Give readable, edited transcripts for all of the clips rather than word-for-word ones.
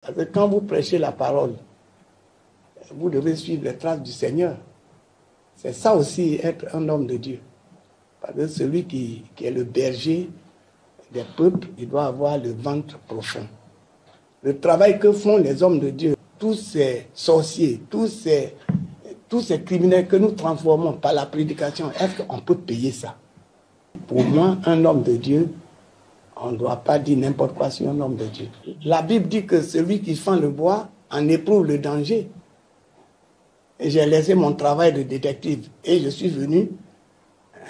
Parce que quand vous prêchez la parole, vous devez suivre les traces du Seigneur. C'est ça aussi, être un homme de Dieu. Parce que celui qui est le berger des peuples, il doit avoir le ventre profond. Le travail que font les hommes de Dieu, tous ces sorciers, tous ces criminels que nous transformons par la prédication, est-ce qu'on peut payer ça? Pour moi, un homme de Dieu, on ne doit pas dire n'importe quoi sur un homme de Dieu. La Bible dit que celui qui fend le bois en éprouve le danger. Et j'ai laissé mon travail de détective et je suis venu,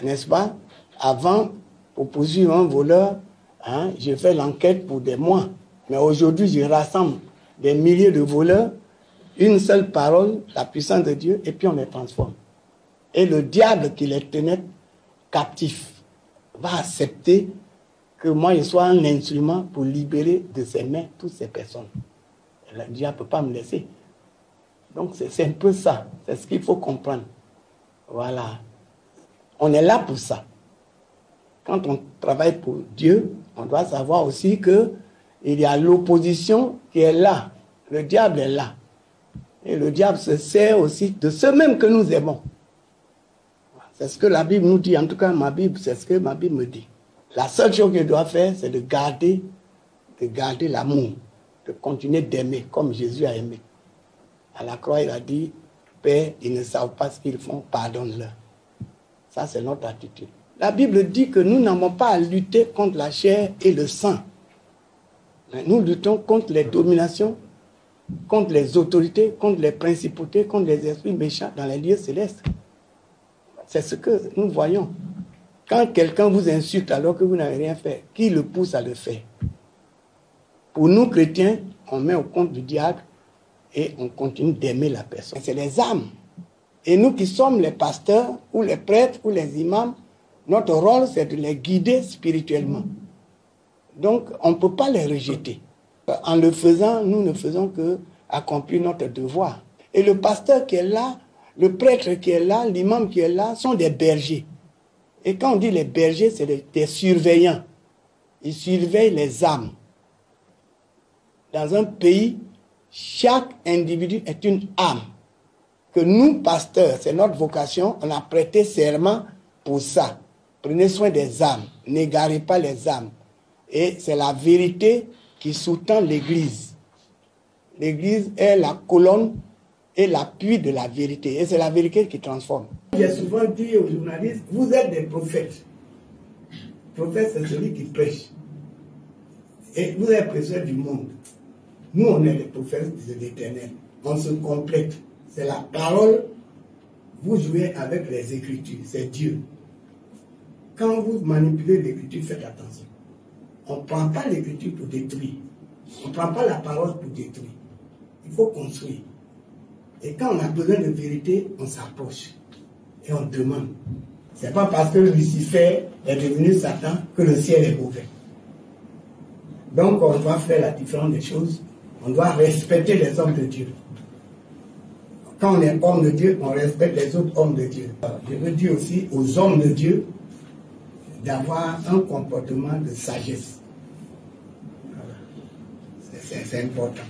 n'est-ce pas, avant, pour poursuivre un voleur, j'ai fait l'enquête pour des mois. Mais aujourd'hui, je rassemble des milliers de voleurs, une seule parole, la puissance de Dieu, et puis on les transforme. Et le diable qui les tenait captifs va accepter que moi, je sois un instrument pour libérer de ses mains toutes ces personnes. Et le diable ne peut pas me laisser. Donc c'est un peu ça, c'est ce qu'il faut comprendre. Voilà. On est là pour ça. Quand on travaille pour Dieu, on doit savoir aussi qu'il y a l'opposition qui est là. Le diable est là. Et le diable se sert aussi de ceux mêmes que nous aimons. C'est ce que la Bible nous dit. En tout cas, ma Bible, c'est ce que ma Bible me dit. La seule chose que je dois faire, c'est de garder l'amour, de continuer d'aimer comme Jésus a aimé. À la croix, il a dit, Père, ils ne savent pas ce qu'ils font, pardonne-leur. Ça, c'est notre attitude. La Bible dit que nous n'avons pas à lutter contre la chair et le sang. Mais nous luttons contre les dominations, contre les autorités, contre les principautés, contre les esprits méchants dans les lieux célestes. C'est ce que nous voyons. Quand quelqu'un vous insulte alors que vous n'avez rien fait, qui le pousse à le faire? Pour nous, chrétiens, on met au compte du diable et on continue d'aimer la personne. C'est les âmes. Et nous qui sommes les pasteurs, ou les prêtres, ou les imams, notre rôle, c'est de les guider spirituellement. Donc, on ne peut pas les rejeter. En le faisant, nous ne faisons que accomplir notre devoir. Et le pasteur qui est là, le prêtre qui est là, l'imam qui est là, sont des bergers. Et quand on dit les bergers, c'est des surveillants. Ils surveillent les âmes. Dans un pays, chaque individu est une âme. Que nous, pasteurs, c'est notre vocation, on a prêté serment pour ça. Prenez soin des âmes, n'égarez pas les âmes. Et c'est la vérité qui sous-tend l'Église. L'Église est la colonne et l'appui de la vérité. Et c'est la vérité qui transforme. J'ai souvent dit aux journalistes, vous êtes des prophètes. Prophète, c'est celui qui prêche. Et vous êtes précepteurs du monde. Nous, on est les prophètes de l'Éternel. On se complète. C'est la parole. Vous jouez avec les Écritures. C'est Dieu. Quand vous manipulez l'Écriture, faites attention. On ne prend pas l'Écriture pour détruire. On ne prend pas la parole pour détruire. Il faut construire. Et quand on a besoin de vérité, on s'approche. Et on demande. Ce n'est pas parce que Lucifer est devenu Satan que le ciel est mauvais. Donc on doit faire la différence des choses. On doit respecter les hommes de Dieu. Quand on est homme de Dieu, on respecte les autres hommes de Dieu. Je veux dire aussi aux hommes de Dieu d'avoir un comportement de sagesse. Voilà. C'est important.